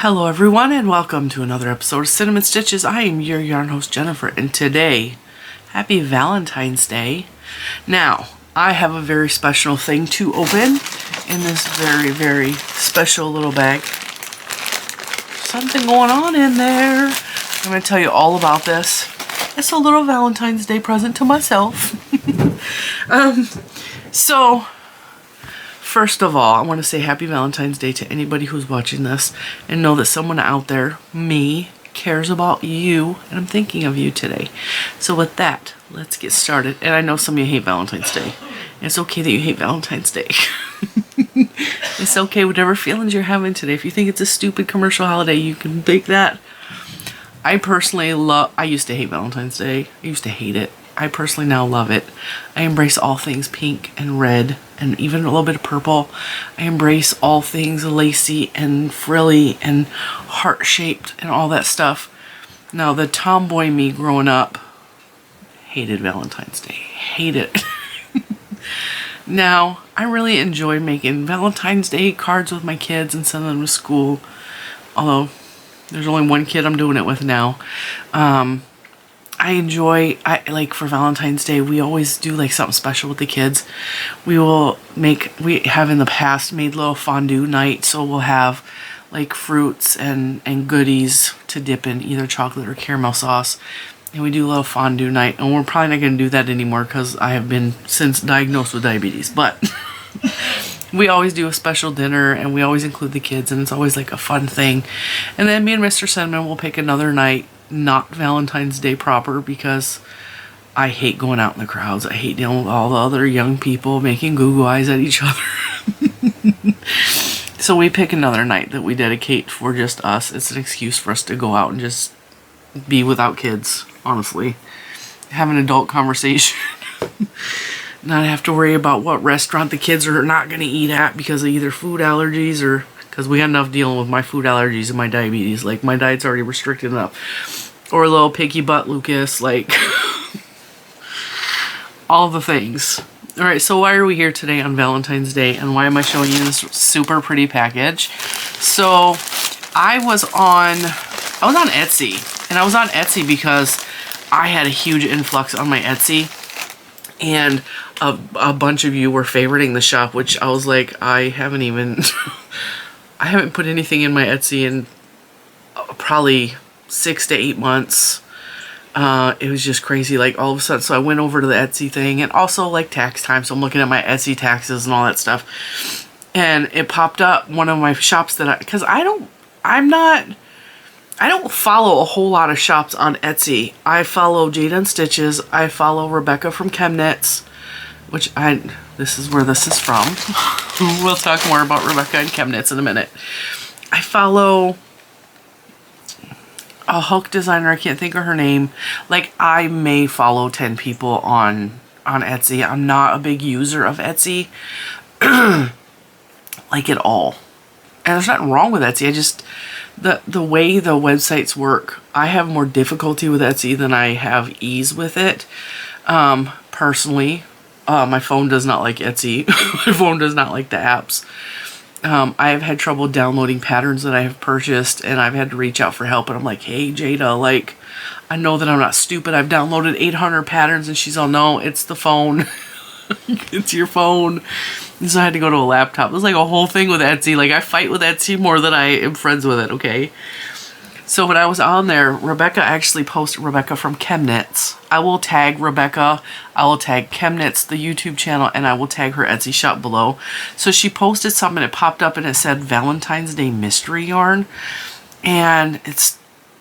Hello everyone and welcome to another episode of Cinnamon Stitches. I am your yarn host Jennifer, and today, happy Valentine's Day. Now, I have a very special thing to open in this very special little bag. Something going on in there. I'm going to tell you all about this. It's a little Valentine's Day present to myself. So, first of all, I want to say happy Valentine's Day to anybody who's watching this, and know that someone out there, me, cares about you, and I'm thinking of you today. So with that, let's get started. And I know some of you hate Valentine's Day. It's okay that you hate Valentine's Day. It's okay, whatever feelings you're having today. If you think it's a stupid commercial holiday, you can think that. I personally I used to hate Valentine's Day. I used to hate it. I personally now love it. I embrace all things pink and red and even a little bit of purple. I embrace all things lacy and frilly and heart-shaped and all that stuff. Now, the tomboy me growing up hated Valentine's Day. Hate it. Now, I really enjoy making Valentine's Day cards with my kids and sending them to school. Although, there's only one kid I'm doing it with now. I like for Valentine's Day, we always do like something special with the kids. We have in the past made little fondue night, so we'll have like fruits and goodies to dip in either chocolate or caramel sauce. And we do a little fondue night, and we're probably not going to do that anymore because I have been since diagnosed with diabetes. But we always do a special dinner, and we always include the kids, and it's always like a fun thing. And then me and Mr. Cinnamon will pick another night, not Valentine's Day proper, because I hate going out in the crowds. I hate dealing with all the other young people making goo-goo eyes at each other. So we pick another night that we dedicate for just us. It's an excuse for us to go out and just be without kids, honestly. Have an adult conversation. Not have to worry about what restaurant the kids are not going to eat at because of either food allergies or because we got enough dealing with my food allergies and my diabetes. Like, my diet's already restricted enough. Or a little picky butt Lucas, like all the things. Alright, so why are we here today on Valentine's Day, and why am I showing you this super pretty package? So I was on Etsy, and I was on Etsy because I had a huge influx on my Etsy, and a bunch of you were favoriting the shop, which I was like, I haven't even I haven't put anything in my Etsy in probably 6 to 8 months. It was just crazy, like all of a sudden. So I went over to the Etsy thing, and also like tax time, so I'm looking at my Etsy taxes and all that stuff, and it popped up one of my shops that because I don't follow a whole lot of shops on Etsy. I follow Lilo N Stitches. I follow Rebecca from ChemKnits, which this is where this is from. We'll talk more about Rebecca and ChemKnits in a minute. I follow a Hulk designer. I can't think of her name. Like, I may follow 10 people on Etsy. I'm not a big user of Etsy. Like, at all. And there's nothing wrong with Etsy. I just, the way the websites work, I have more difficulty with Etsy than I have ease with it. Personally, my phone does not like Etsy. My phone does not like the apps. I have had trouble downloading patterns that I have purchased, and I've had to reach out for help, and I'm like, hey, Jada, like, I know that I'm not stupid. I've downloaded 800 patterns, and she's all, no, it's the phone. It's your phone. And so I had to go to a laptop. It was like a whole thing with Etsy. Like, I fight with Etsy more than I am friends with it, okay? So when I was on there, Rebecca actually posted, Rebecca from ChemKnits. I will tag Rebecca, I will tag ChemKnits, the YouTube channel, and I will tag her Etsy shop below. So she posted something, it popped up and it said Valentine's Day Mystery Yarn. And it's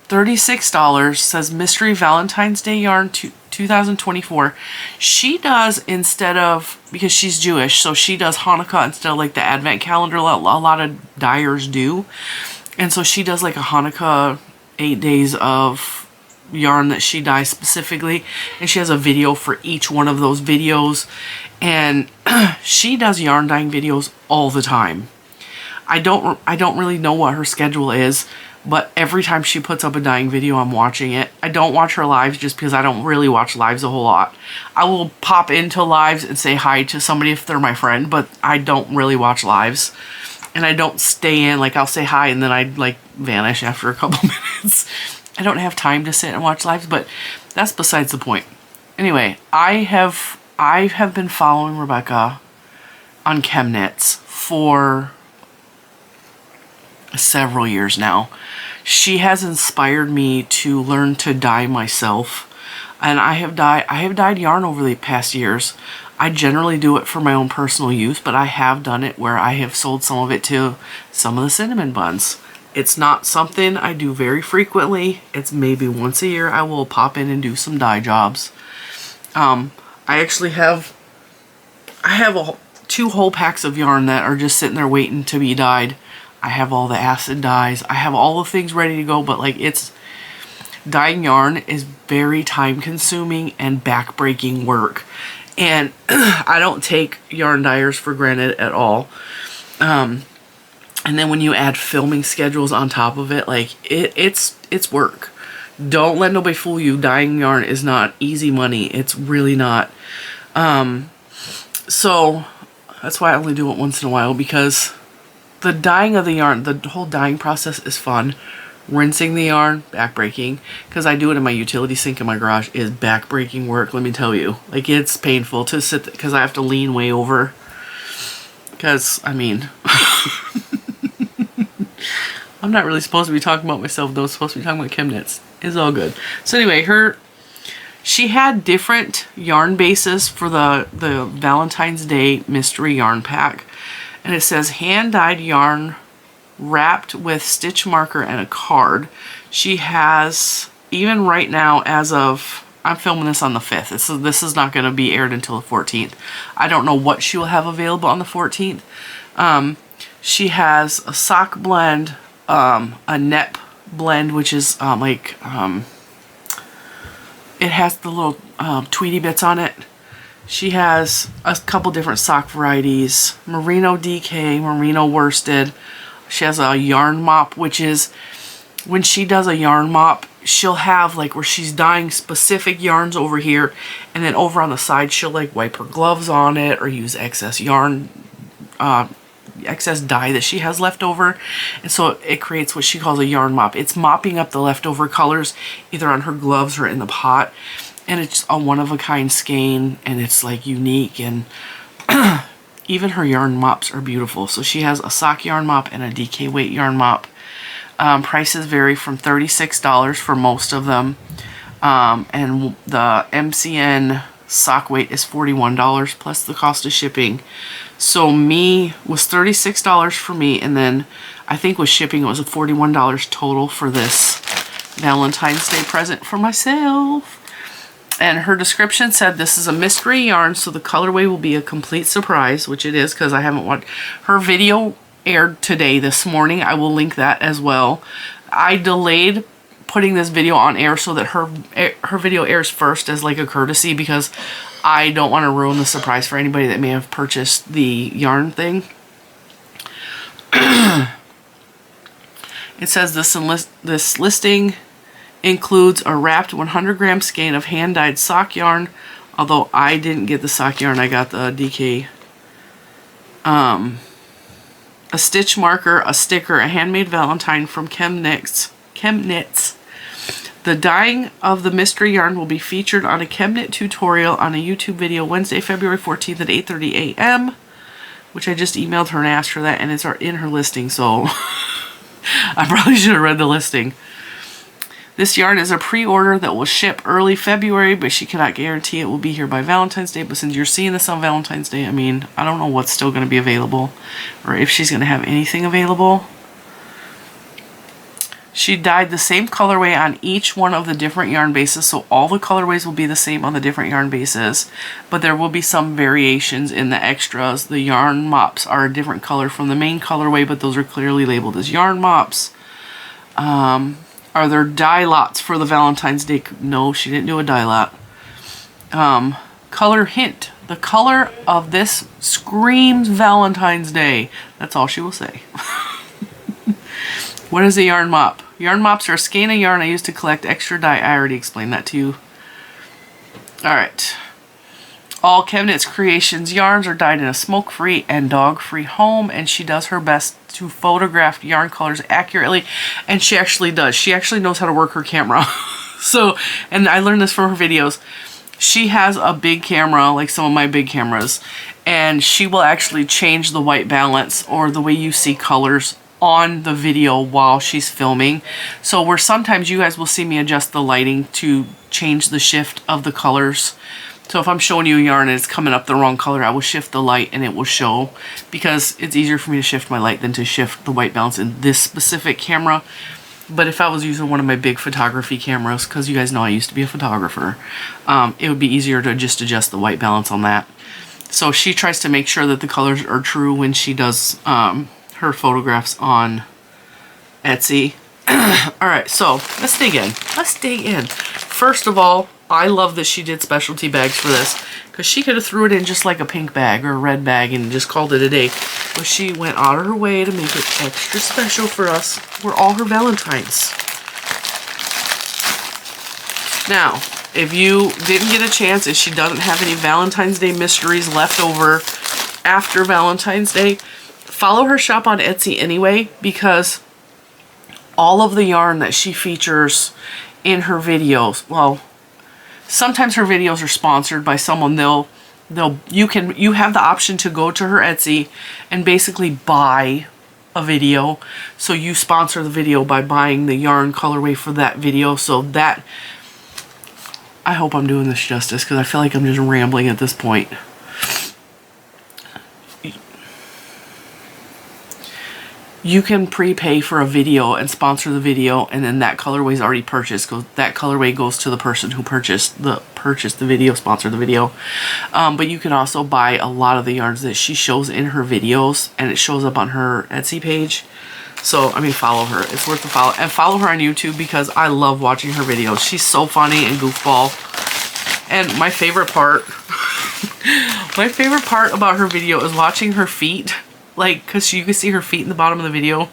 $36, says Mystery Valentine's Day Yarn 2024. She does, instead of, because she's Jewish, so she does Hanukkah instead of like the Advent calendar a lot of dyers do. And so she does like a Hanukkah 8 days of yarn that she dyes specifically. And she has a video for each one of those videos. And she does yarn dyeing videos all the time. I don't really know what her schedule is, but every time she puts up a dyeing video, I'm watching it. I don't watch her lives just because I don't really watch lives a whole lot. I will pop into lives and say hi to somebody if they're my friend, but I don't really watch lives. and I don't stay in. Like, I'll say hi and then I'd like vanish after a couple minutes. I don't have time to sit and watch lives, but that's besides the point. Anyway, I have been following Rebecca on ChemKnits for several years now. She has inspired me to learn to dye myself, and I have dyed yarn over the past years. I generally do it for my own personal use, but I have done it where I have sold some of it to some of the cinnamon buns. It's not something I do very frequently. It's maybe once a year I will pop in and do some dye jobs. I actually have 2 whole packs of yarn that are just sitting there waiting to be dyed. I have all the acid dyes. I have all the things ready to go, but like, dyeing yarn is very time consuming and back-breaking work. And I don't take yarn dyers for granted at all. And then when you add filming schedules on top of it, like, it's work. Don't let nobody fool you. Dyeing yarn is not easy money. It's really not. So that's why I only do it once in a while, because the dyeing of the yarn, the whole dyeing process is fun. Rinsing the yarn, back-breaking, because I do it in my utility sink in my garage, is back-breaking work, let me tell you. Like, it's painful to sit, because I have to lean way over. Because, I mean, I'm not really supposed to be talking about myself, though. I'm supposed to be talking about ChemKnits. It's all good. So anyway, she had different yarn bases for the Valentine's Day mystery yarn pack. And it says hand-dyed yarn wrapped with stitch marker and a card. She has, even right now, as of, I'm filming this on the 5th. This is not going to be aired until the 14th. I don't know what she will have available on the 14th. She has a sock blend, a net blend, which is it has the little tweety bits on it. She has a couple different sock varieties, merino DK, merino worsted. She has a yarn mop, which is, when she does a yarn mop, she'll have like where she's dyeing specific yarns over here, and then over on the side she'll like wipe her gloves on it or use excess yarn, excess dye that she has left over, and so it creates what she calls a yarn mop. It's mopping up the leftover colors either on her gloves or in the pot. And it's a one-of-a-kind skein, and it's like unique, and even her yarn mops are beautiful. So she has a sock yarn mop and a DK weight yarn mop. Prices vary from $36 for most of them, and the MCN sock weight is $41 plus the cost of shipping. So me was $36 for me, and then I think with shipping it was $41 total for this Valentine's Day present for myself. And her description said this is a mystery yarn, so the colorway will be a complete surprise, which it is, because I haven't watched. Her video aired today, this morning. I will link that as well. I delayed putting this video on air so that her video airs first as like a courtesy, because I don't want to ruin the surprise for anybody that may have purchased the yarn thing. It says this listing includes a wrapped 100-gram skein of hand-dyed sock yarn, although I didn't get the sock yarn, I got the DK. A stitch marker, a sticker, a handmade Valentine from ChemKnits. The dyeing of the mystery yarn will be featured on a ChemKnit tutorial on a YouTube video Wednesday, February 14th at 8:30 a.m., which I just emailed her and asked her that, and it's in her listing, so I probably should have read the listing. This yarn is a pre-order that will ship early February, but she cannot guarantee it will be here by Valentine's Day. But since you're seeing this on Valentine's Day, I mean, I don't know what's still going to be available, or if she's going to have anything available. She dyed the same colorway on each one of the different yarn bases, so all the colorways will be the same on the different yarn bases, but there will be some variations in the extras. The yarn mops are a different color from the main colorway, but those are clearly labeled as yarn mops. Are there dye lots for the Valentine's Day? No, she didn't do a dye lot. Color hint. The color of this screams Valentine's Day. That's all she will say. What is a yarn mop? Yarn mops are a skein of yarn I use to collect extra dye. I already explained that to you. Alright. All ChemKnits Creations yarns are dyed in a smoke-free and dog-free home, and she does her best to photograph yarn colors accurately, and she actually does. She actually knows how to work her camera. So, and I learned this from her videos. She has a big camera, like some of my big cameras, and she will actually change the white balance or the way you see colors on the video while she's filming. So where sometimes you guys will see me adjust the lighting to change the shift of the colors. So if I'm showing you a yarn and it's coming up the wrong color, I will shift the light and it will show, because it's easier for me to shift my light than to shift the white balance in this specific camera. But if I was using one of my big photography cameras, because you guys know I used to be a photographer, it would be easier to just adjust the white balance on that. So she tries to make sure that the colors are true when she does her photographs on Etsy. Alright, so let's dig in. Let's dig in. First of all, I love that she did specialty bags for this, because she could have threw it in just like a pink bag or a red bag and just called it a day. But she went out of her way to make it extra special for us. We're all her Valentines. Now, if you didn't get a chance, if she doesn't have any Valentine's Day mysteries left over after Valentine's Day, follow her shop on Etsy anyway, because all of the yarn that she features in her videos, well, sometimes her videos are sponsored by someone. You have the option to go to her Etsy and basically buy a video. So you sponsor the video by buying the yarn colorway for that video. So that, I hope I'm doing this justice, because I feel like I'm just rambling at this point. You can prepay for a video and sponsor the video, and then that colorway is already purchased. That colorway goes to the person who purchased the video, sponsored the video. But you can also buy a lot of the yarns that she shows in her videos, and it shows up on her Etsy page. So, I mean, follow her. It's worth the follow. And follow her on YouTube, because I love watching her videos. She's so funny and goofball. And my favorite part, my favorite part about her video is watching her feet. Like, because you can see her feet in the bottom of the video.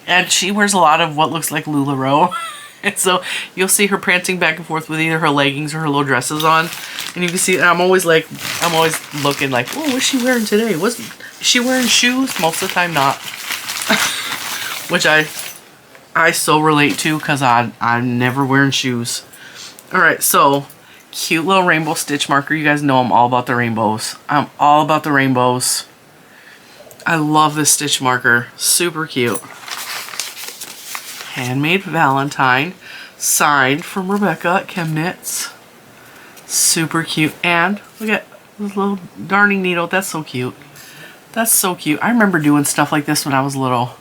And she wears a lot of what looks like LuLaRoe. And so you'll see her prancing back and forth with either her leggings or her little dresses on. And you can see, I'm always looking like, oh, what's she wearing today? Is she wearing shoes? Most of the time not. Which I so relate to, because I'm never wearing shoes. Alright, so cute little rainbow stitch marker. You guys know I'm all about the rainbows. I'm all about the rainbows. I love this stitch marker. Super cute. Handmade Valentine. Signed from Rebecca at ChemKnits. Super cute. And look at this little darning needle. That's so cute. That's so cute. I remember doing stuff like this when I was little.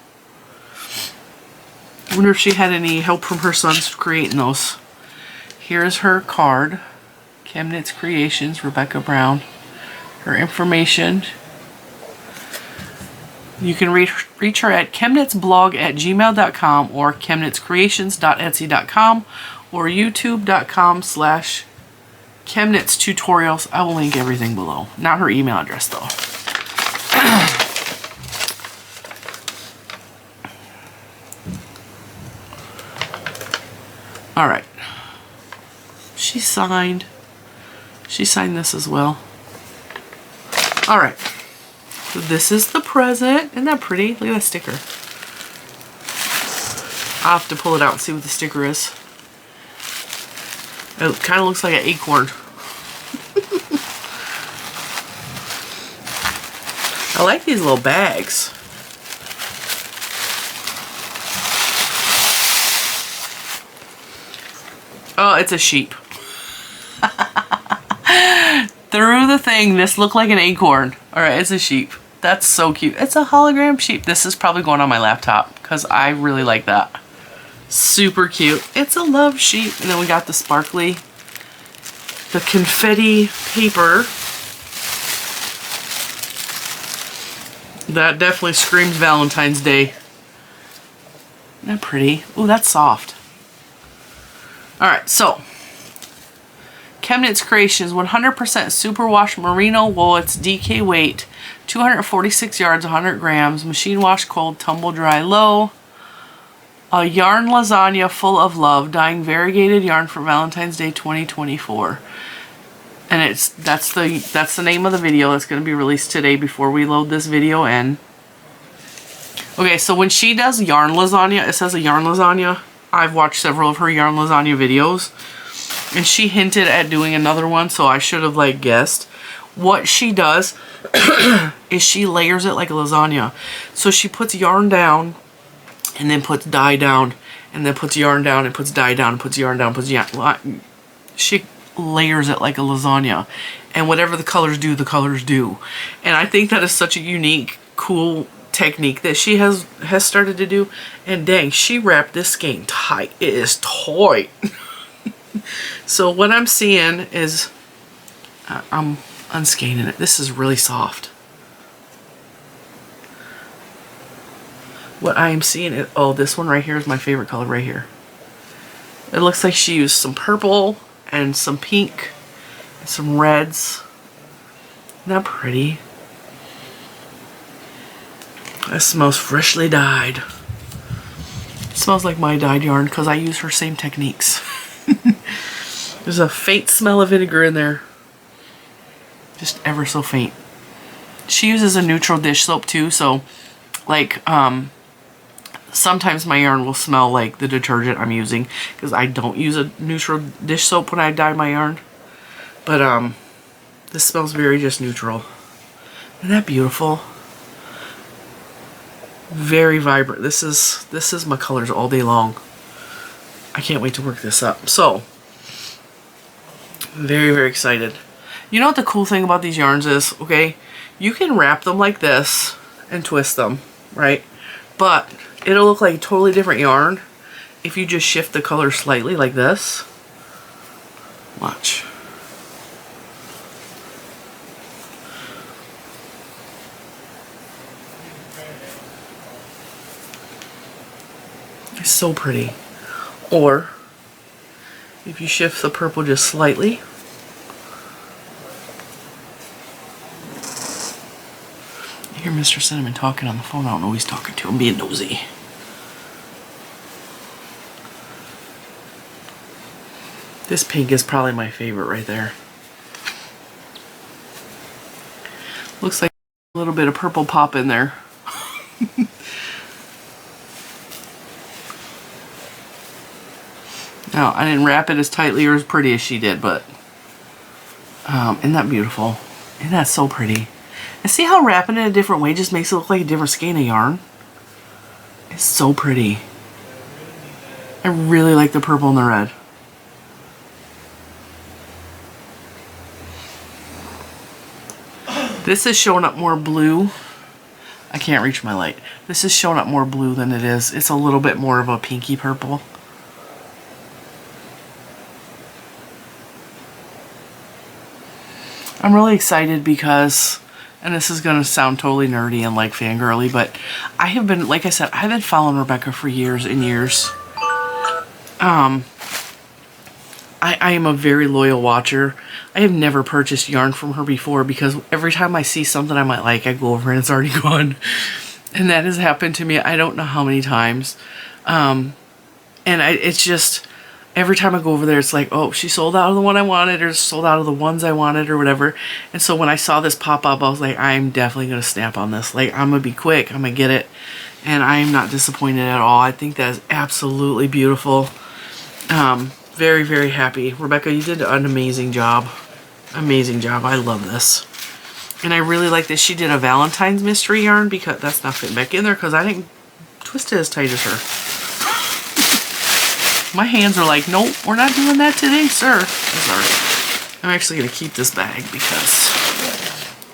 I wonder if she had any help from her sons creating those. Here's her card. ChemKnits Creations, Rebecca Brown. Her information. You can reach her at chemknitsblog@gmail.com or chemknitscreations.etsy.com or youtube.com/chemknitstutorials. I will link everything below. Not her email address though. Alright. She signed this as well. Alright. So this is the present. Isn't that pretty? Look at that sticker. I'll have to pull it out and see what the sticker is. It kind of looks like an acorn. I like these little bags. Oh, it's a sheep. Through the thing, this looked like an acorn. Alright, it's a sheep. That's so cute. It's a hologram sheep. This is probably going on my laptop, because I really like that. Super cute. It's a love sheep. And then we got the sparkly, the confetti paper. That definitely screams Valentine's Day. Isn't that pretty? Ooh, that's soft. Alright, so ChemKnits Creations 100% superwash merino wool. It's DK weight, 246 yards, 100 grams, machine wash cold, tumble dry low. A yarn lasagna full of love, dyeing variegated yarn for Valentine's Day 2024. And that's the name of the video. It's going to be released today before we load this video in. Okay, so when she does yarn lasagna, it says a yarn lasagna. I've watched several of her yarn lasagna videos. And she hinted at doing another one, so I should have like guessed. What she does is she layers it like a lasagna. So she puts yarn down and then puts dye down and then puts yarn down and puts dye down and puts yarn down, puts yarn. She layers it like a lasagna, and whatever the colors do, the colors do. And I think that is such a unique, cool technique that she has started to do. And dang, she wrapped this skein tight. It is tight. So what I'm seeing is I'm unskeinin it. This is really soft. What I am seeing is, oh, this one right here is my favorite color right here. It looks like she used some purple and some pink and some reds. Isn't that pretty? That smells freshly dyed. It smells like my dyed yarn because I use her same techniques. There's a faint smell of vinegar in there. Just ever so faint. She uses a neutral dish soap too, so like sometimes my yarn will smell like the detergent I'm using because I don't use a neutral dish soap when I dye my yarn. But this smells very just neutral. Isn't that beautiful? Very vibrant. This is my colors all day long. I can't wait to work this up. So very, very excited. You know what the cool thing about these yarns is, okay? You can wrap them like this and twist them, right? But it'll look like a totally different yarn if you just shift the color slightly like this. Watch. It's so pretty. Or if you shift the purple just slightly, you hear Mr. Cinnamon talking on the phone. I don't know who he's talking to. I'm being nosy. This pink is probably my favorite right there. Looks like a little bit of purple pop in there. Now, I didn't wrap it as tightly or as pretty as she did, but isn't that beautiful? Isn't that so pretty? And see how wrapping it a different way just makes it look like a different skein of yarn? It's so pretty. I really like the purple and the red. This is showing up more blue. I can't reach my light. This is showing up more blue than it is. It's a little bit more of a pinky purple. I'm really excited because, and this is going to sound totally nerdy and like fangirly, but I have been, like I said, I've been following Rebecca for years and years. I am a very loyal watcher. I have never purchased yarn from her before because every time I see something I might like, I go over and it's already gone. And that has happened to me I don't know how many times. It's just, every time I go over there, it's like, oh, she sold out of the one I wanted or sold out of the ones I wanted or whatever. And so when I saw this pop up, I was like, I'm definitely going to snap on this. Like, I'm going to be quick. I'm going to get it. And I am not disappointed at all. I think that is absolutely beautiful. Very, very happy. Rebecca, you did an amazing job. Amazing job. I love this. And I really like that she did a Valentine's mystery yarn because that's not fitting back in there because I didn't twist it as tight as her. My hands are like, nope, we're not doing that today, sir. Sorry. I'm actually going to keep this bag because...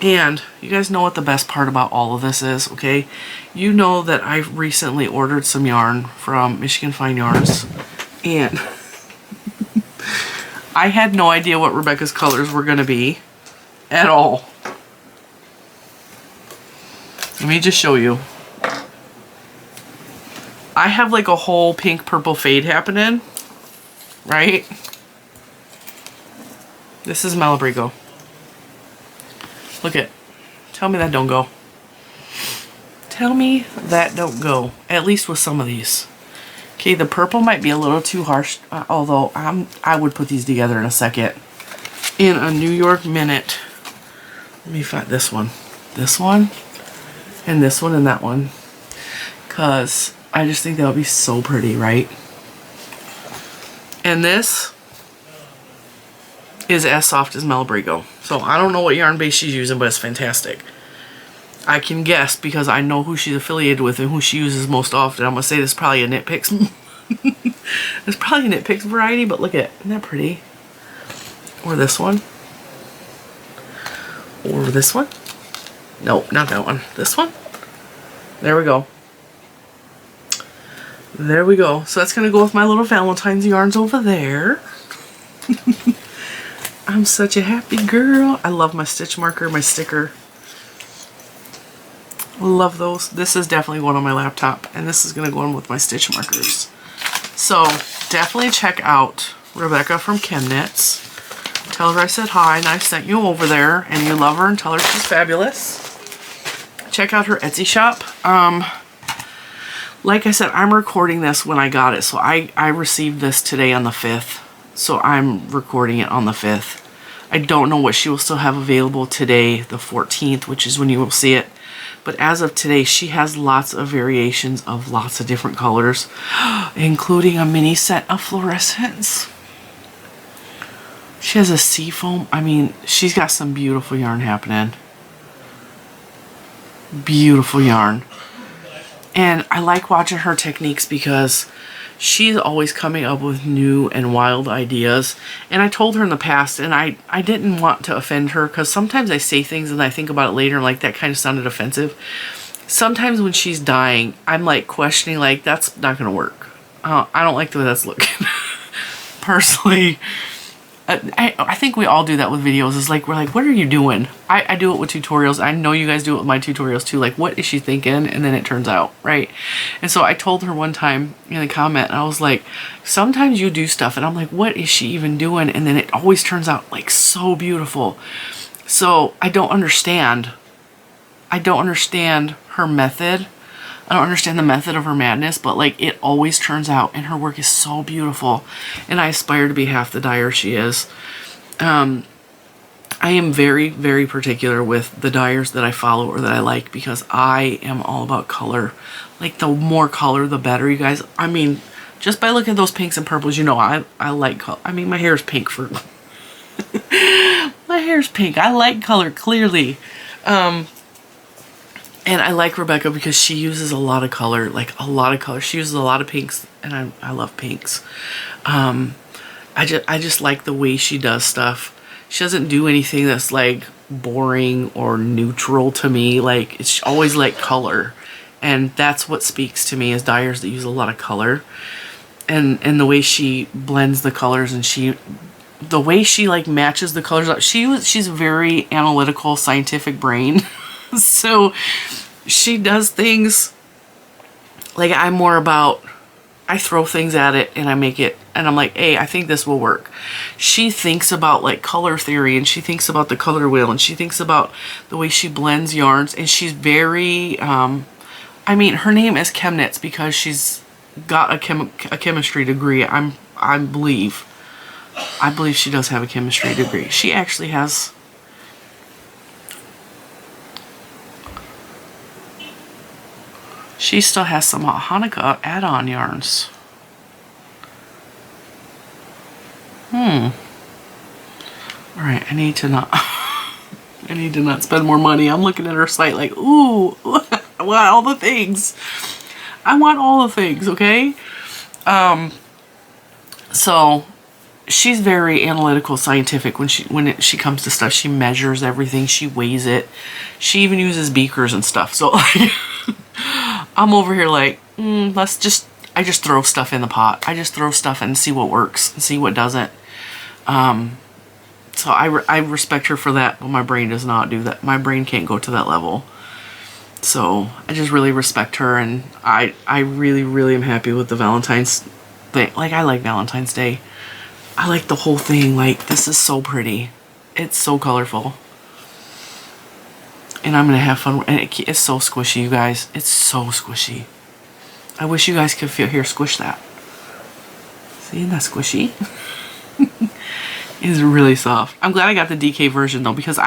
And you guys know what the best part about all of this is, okay? You know that I've recently ordered some yarn from Michigan Fine Yarns. And... I had no idea what Rebecca's colors were going to be at all. Let me just show you. I have like a whole pink purple fade happening, right? This is Malabrigo. Look at, tell me that don't go. Tell me that don't go, at least with some of these. Okay, the purple might be a little too harsh, although I would put these together in a second. in a New York minute. Let me find this one, and this one, and that one, because I just think that would be so pretty, right? And this is as soft as Malabrigo. So I don't know what yarn base she's using, but it's fantastic. I can guess because I know who she's affiliated with and who she uses most often. I'm going to say this is probably a Knit Picks. It's probably a Knit Picks variety, but look at it. Isn't that pretty? Or this one. Or this one. Nope, not that one. This one. There we go. There we go. So that's going to go with my little Valentine's yarns over there. I'm such a happy girl. I love my stitch marker, my sticker. Love those. This is definitely going on my laptop, and this is going to go in with my stitch markers. So definitely check out Rebecca from ChemKnits. Tell her I said hi and I sent you over there, and you love her, and tell her she's fabulous. Check out her Etsy shop. Like I said, I'm recording this when I got it, so I received this today on the 5th. So I'm recording it on the 5th. I don't know what she will still have available today, the 14th, which is when you will see it. But as of today, she has lots of variations of lots of different colors, including a mini set of fluorescents. She has a seafoam. I mean, she's got some beautiful yarn happening. Beautiful yarn. And I like watching her techniques because she's always coming up with new and wild ideas. And I told her in the past, and I didn't want to offend her, because sometimes I say things and I think about it later and like, that kind of sounded offensive. Sometimes when she's dying, I'm like questioning, like, that's not going to work. I don't like the way that's looking. Personally, I think we all do that with videos. It's like, we're like, what are you doing? I do it with tutorials. I know you guys do it with my tutorials too. Like, what is she thinking? And then it turns out, right? And so I told her one time in a comment, and I was like, sometimes you do stuff and I'm like, what is she even doing? And then it always turns out like so beautiful. So I don't understand. I don't understand her method. I don't understand the method of her madness, but like, it always turns out, and her work is so beautiful, and I aspire to be half the dyer she is. I am very, very particular with the dyers that I follow or that I like, because I am all about color. Like, the more color, the better, you guys. I mean, just by looking at those pinks and purples, you know, I like color. I mean, my hair is pink for... my hair's pink. I like color, clearly. And I like Rebecca because she uses a lot of color, like a lot of color. She uses a lot of pinks, and I love pinks. I just like the way she does stuff. She doesn't do anything that's like boring or neutral to me. Like, it's always like color, and that's what speaks to me, is dyers that use a lot of color, and the way she blends the colors, and the way she like matches the colors up. She's a very analytical, scientific brain. So she does things like, I'm more about, I throw things at it and I make it, and I'm like, hey, I think this will work. She thinks about like color theory, and she thinks about the color wheel, and she thinks about the way she blends yarns, and she's very, I mean, her name is ChemKnits because she's got a chemistry degree. I believe she does have a chemistry degree. She actually has... She still has some Hanukkah add-on yarns. Alright, I need to not... I need to not spend more money. I'm looking at her site like, ooh, I want all the things. I want all the things, okay? So she's very analytical, scientific when she comes to stuff. She measures everything. She weighs it. She even uses beakers and stuff. So like, I'm over here like, I just throw stuff in the pot. I just throw stuff and see what works and see what doesn't. So I respect her for that, but my brain does not do that. My brain can't go to that level. So I just really respect her, and I really, really am happy with the Valentine's thing. Like, I like Valentine's Day. I like the whole thing. Like, this is so pretty. It's so colorful. And I'm going to have fun. And it's so squishy, you guys. It's so squishy. I wish you guys could hear squish that. See, isn't that squishy? is really soft. I'm glad I got the DK version though, because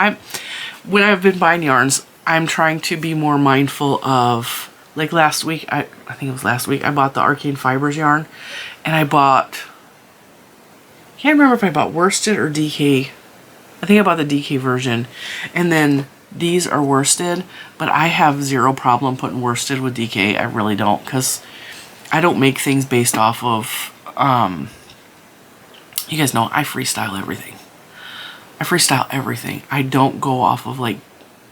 when I've been buying yarns, I'm trying to be more mindful of, like last week, I think it was last week, I bought the Arcane Fibers yarn, and I can't remember if I bought worsted or DK. I think I bought the DK version, and then these are worsted, but I have zero problem putting worsted with DK. I really don't, because I don't make things based off of, you guys know I freestyle everything. I don't go off of like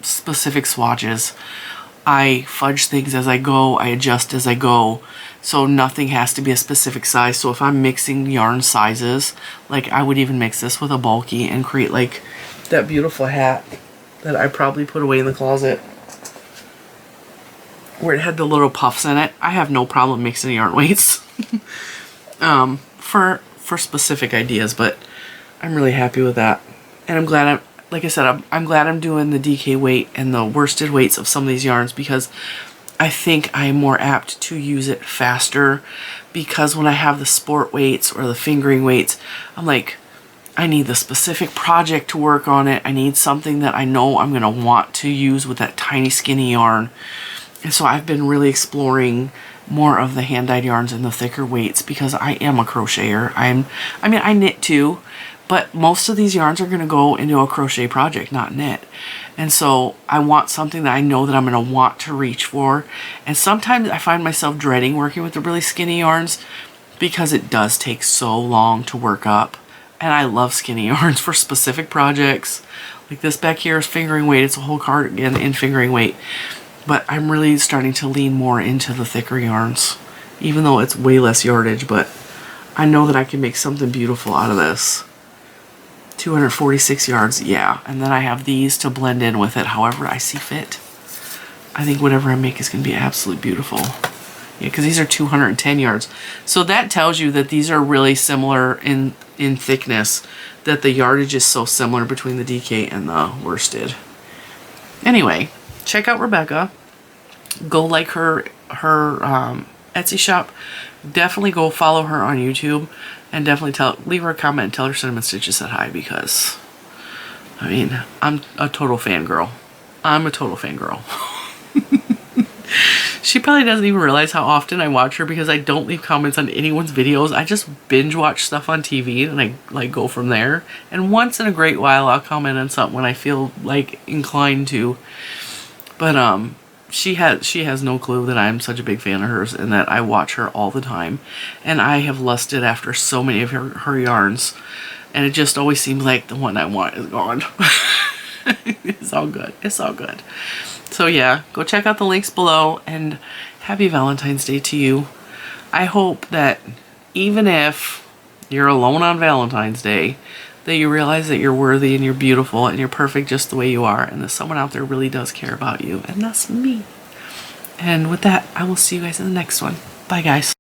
specific swatches. I fudge things as I go, I adjust as I go, so nothing has to be a specific size. So if I'm mixing yarn sizes, like I would even mix this with a bulky and create like that beautiful hat that I probably put away in the closet where it had the little puffs in it. I have no problem mixing yarn weights for specific ideas, but I'm really happy with that. And I'm glad like I said, I'm glad I'm doing the DK weight and the worsted weights of some of these yarns, because I think I'm more apt to use it faster, because when I have the sport weights or the fingering weights, I'm like, I need the specific project to work on it. I need something that I know I'm going to want to use with that tiny skinny yarn. And so I've been really exploring more of the hand-dyed yarns and the thicker weights, because I am a crocheter. I mean, I knit too, but most of these yarns are going to go into a crochet project, not knit. And so I want something that I know that I'm going to want to reach for. And sometimes I find myself dreading working with the really skinny yarns, because it does take so long to work up. And I love skinny yarns for specific projects. Like this back here is fingering weight. It's a whole cardigan in fingering weight. But I'm really starting to lean more into the thicker yarns, even though it's way less yardage. But I know that I can make something beautiful out of this. 246 yards, yeah. And then I have these to blend in with it however I see fit. I think whatever I make is going to be absolutely beautiful. Yeah, because these are 210 yards. So that tells you that these are really similar in thickness, that the yardage is so similar between the DK and the worsted. Anyway, check out Rebecca. Go like her Etsy shop. Definitely go follow her on YouTube, and definitely leave her a comment and tell her Cinnamon Stitches said hi, because I mean, I'm a total fangirl. She probably doesn't even realize how often I watch her, because I don't leave comments on anyone's videos. I just binge watch stuff on TV and I like go from there. And once in a great while I'll comment on something when I feel like inclined to. But she has no clue that I'm such a big fan of hers and that I watch her all the time. And I have lusted after so many of her yarns. And it just always seems like the one I want is gone. It's all good. It's all good. So yeah, go check out the links below, and happy Valentine's Day to you. I hope that even if you're alone on Valentine's Day, that you realize that you're worthy and you're beautiful and you're perfect just the way you are, and that someone out there really does care about you, and that's me. And with that, I will see you guys in the next one. Bye guys.